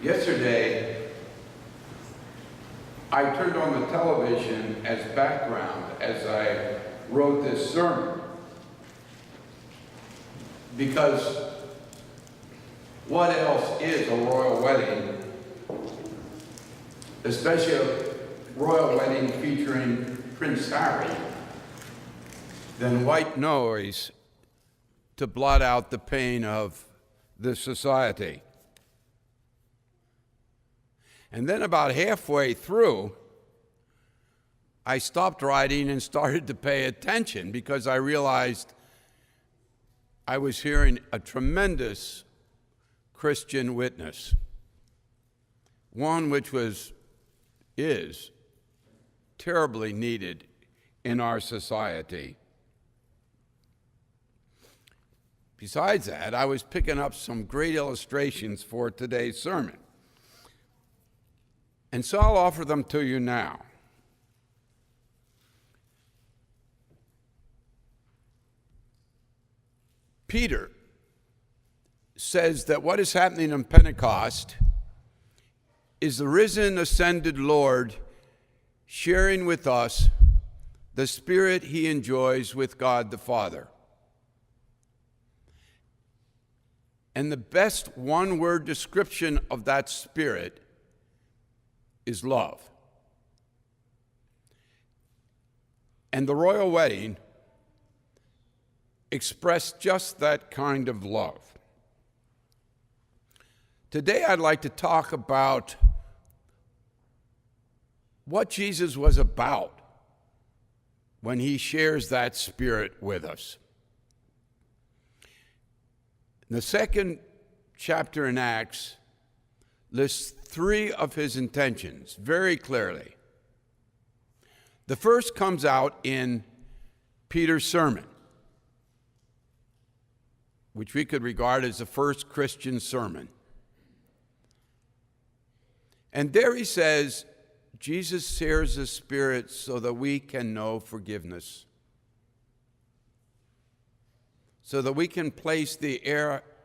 Yesterday, I turned on the television as background as I wrote this sermon, because what else is a royal wedding, especially a royal wedding featuring Prince Harry, than white noise to blot out the pain of this society? And then about halfway through, I stopped writing and started to pay attention, because I realized I was hearing a tremendous Christian witness, one which is terribly needed in our society. Besides that, I was picking up some great illustrations for today's sermon, and so I'll offer them to you now. Peter says that what is happening in Pentecost is the risen, ascended Lord sharing with us the Spirit he enjoys with God the Father. And the best one-word description of that Spirit is love. And the royal wedding expressed just that kind of love. Today I'd like to talk about what Jesus was about when he shares that Spirit with us. The second chapter in Acts lists three of his intentions very clearly. The first comes out in Peter's sermon, which we could regard as the first Christian sermon. And there he says, Jesus shares the Spirit so that we can know forgiveness, so that we can place the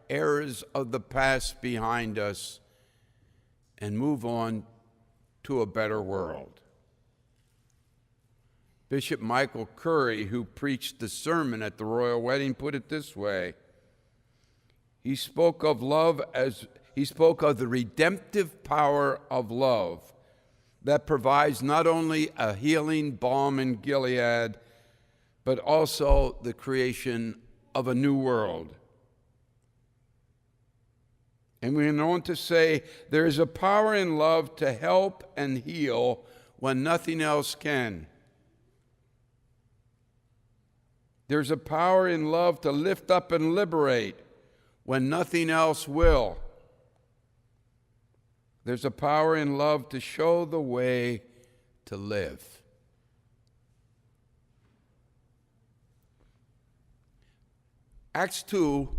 errors of the past behind us and move on to a better world. Bishop Michael Curry, who preached the sermon at the royal wedding, put it this way. He spoke of the redemptive power of love that provides not only a healing balm in Gilead, but also the creation of a new world. And we went on to say, there is a power in love to help and heal when nothing else can. There's a power in love to lift up and liberate when nothing else will. There's a power in love to show the way to live. Acts 2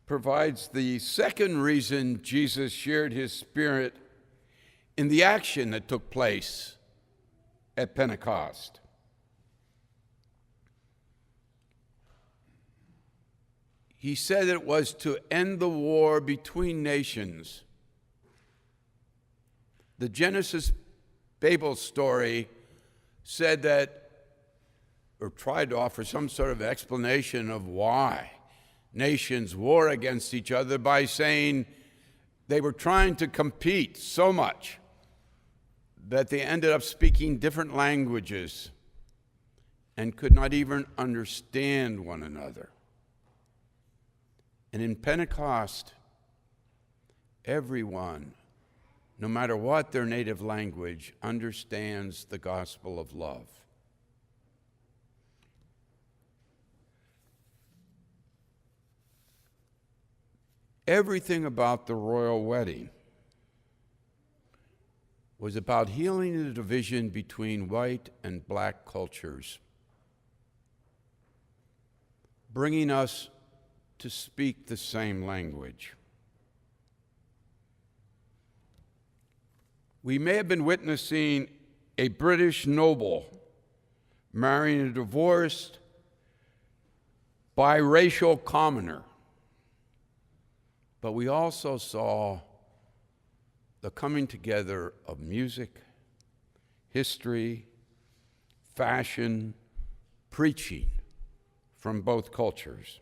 provides the second reason Jesus shared his Spirit in the action that took place at Pentecost. He said it was to end the war between nations. The Genesis Babel story said that, or tried to offer some sort of explanation of why nations war against each other by saying they were trying to compete so much that they ended up speaking different languages and could not even understand one another. And in Pentecost, everyone, no matter what their native language, understands the gospel of love. Everything about the royal wedding was about healing the division between white and black cultures, bringing us to speak the same language. We may have been witnessing a British noble marrying a divorced biracial commoner, but we also saw the coming together of music, history, fashion, preaching from both cultures.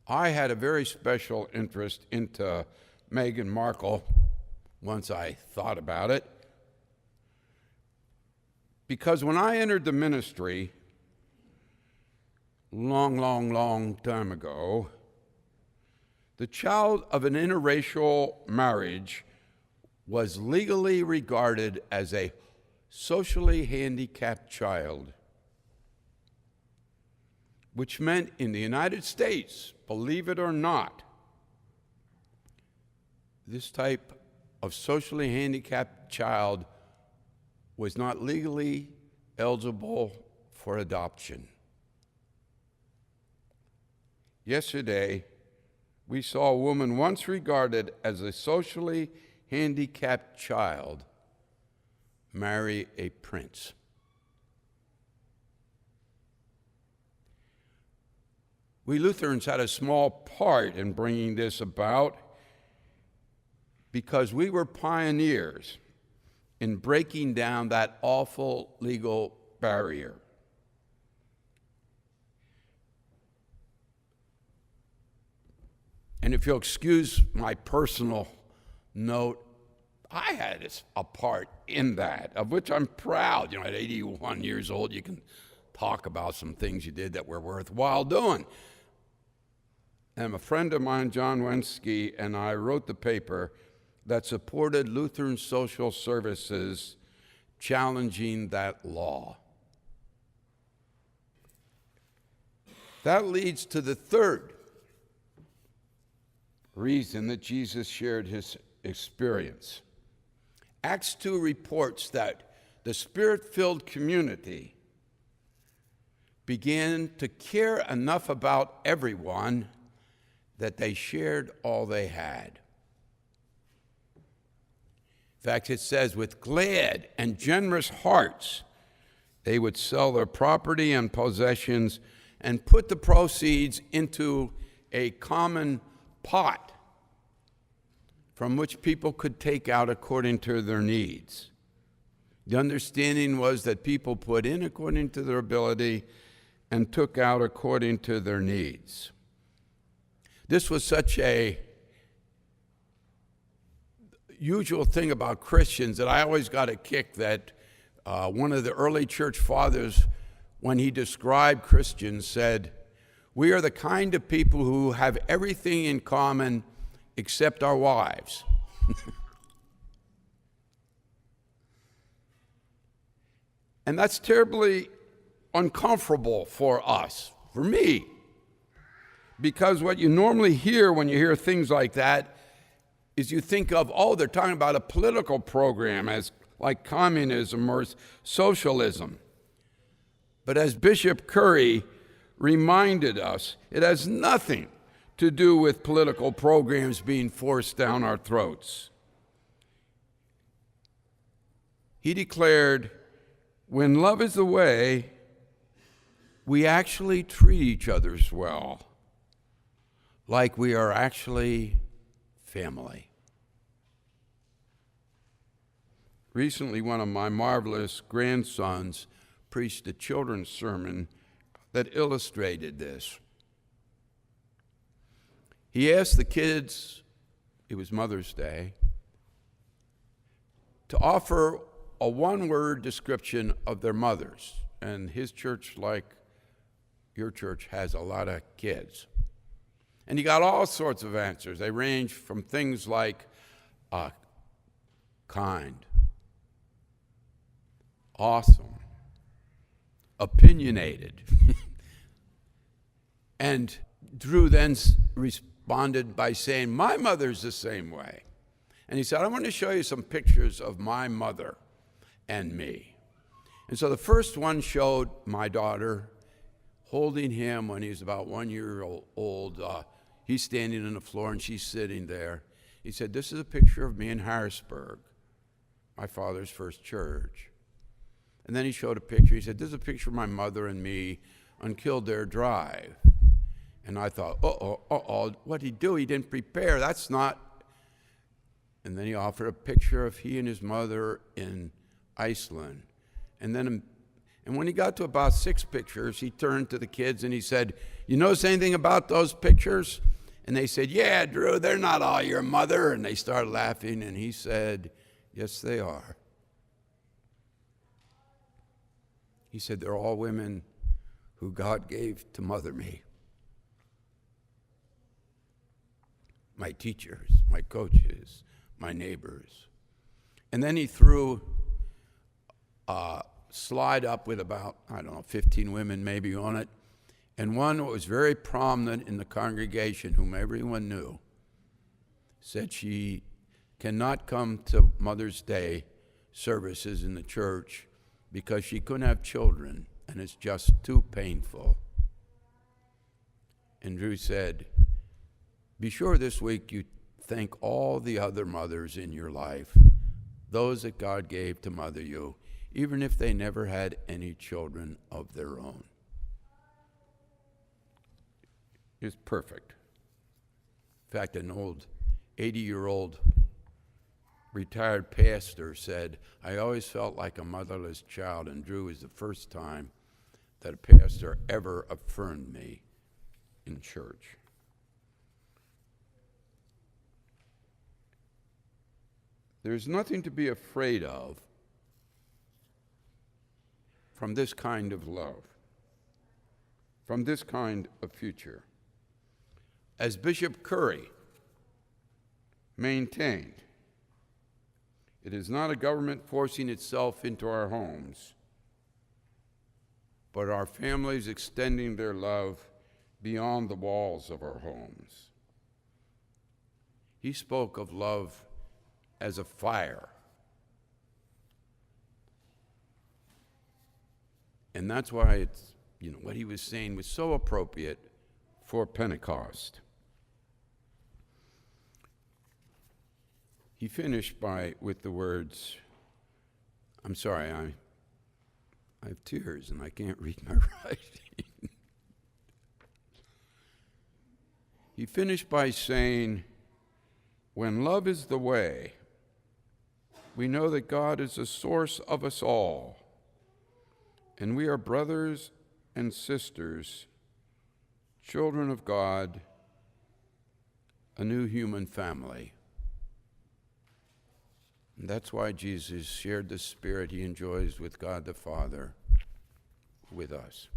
I had a very special interest into Meghan Markle once I thought about it, because when I entered the ministry long time ago, the child of an interracial marriage was legally regarded as a socially handicapped child, which meant in the United States, believe it or not, this type of socially handicapped child was not legally eligible for adoption. Yesterday, we saw a woman once regarded as a socially handicapped child marry a prince. We Lutherans had a small part in bringing this about because we were pioneers in breaking down that awful legal barrier. And if you'll excuse my personal note, I had a part in that, of which I'm proud. At 81 years old, you can talk about some things you did that were worthwhile doing. And a friend of mine, John Wensky, and I wrote the paper that supported Lutheran social services challenging that law. That leads to the third reason that Jesus shared his experience. Acts 2 reports that the Spirit-filled community began to care enough about everyone that they shared all they had. In fact, it says, with glad and generous hearts, they would sell their property and possessions and put the proceeds into a common pot from which people could take out according to their needs. The understanding was that people put in according to their ability and took out according to their needs. This was such a usual thing about Christians that I always got a kick that one of the early church fathers, when he described Christians, said, "We are the kind of people who have everything in common except our wives." And that's terribly uncomfortable for us, for me, because what you normally hear when you hear things like that is you think of, oh, they're talking about a political program as like communism or socialism. But as Bishop Curry reminded us, it has nothing to do with political programs being forced down our throats. He declared, when love is the way, we actually treat each other well, like we are actually family. Recently, one of my marvelous grandsons preached a children's sermon that illustrated this. He asked the kids, it was Mother's Day, to offer a one-word description of their mothers. And his church, like your church, has a lot of kids. And he got all sorts of answers. They range from things like kind, awesome, opinionated. And Drew then responded by saying, my mother's the same way. And he said, I want to show you some pictures of my mother and me. And so the first one showed my daughter holding him when he was about 1 year old. He's standing on the floor and she's sitting there. He said, this is a picture of me in Harrisburg, my father's first church. And then he showed a picture. He said, this is a picture of my mother and me on Kildare Drive. And I thought, what'd he do? He didn't prepare. That's not. And then he offered a picture of he and his mother in Iceland. And when he got to about 6 pictures, he turned to the kids and he said, "You notice anything about those pictures?" And they said, "Yeah, Drew, they're not all your mother." And they started laughing, and he said, "Yes, they are." He said, "They're all women who God gave to mother me. My teachers, my coaches, my neighbors." And then he threw a slide up with about, 15 women maybe on it. And one that was very prominent in the congregation, whom everyone knew, said she cannot come to Mother's Day services in the church because she couldn't have children, and it's just too painful. And Drew said, "Be sure this week you thank all the other mothers in your life, those that God gave to mother you, even if they never had any children of their own." It's perfect. In fact, an old 80-year-old retired pastor said, "I always felt like a motherless child, and Drew is the first time that a pastor ever affirmed me in church." There's nothing to be afraid of from this kind of love, from this kind of future. As Bishop Curry maintained, it is not a government forcing itself into our homes, but our families extending their love beyond the walls of our homes. He spoke of love as a fire. And that's why it's, what he was saying was so appropriate for Pentecost. He finished with the words, I'm sorry, I have tears and I can't read my writing. He finished by saying, "When love is the way, we know that God is the source of us all, and we are brothers and sisters, children of God, a new human family." And that's why Jesus shared the Spirit he enjoys with God the Father with us.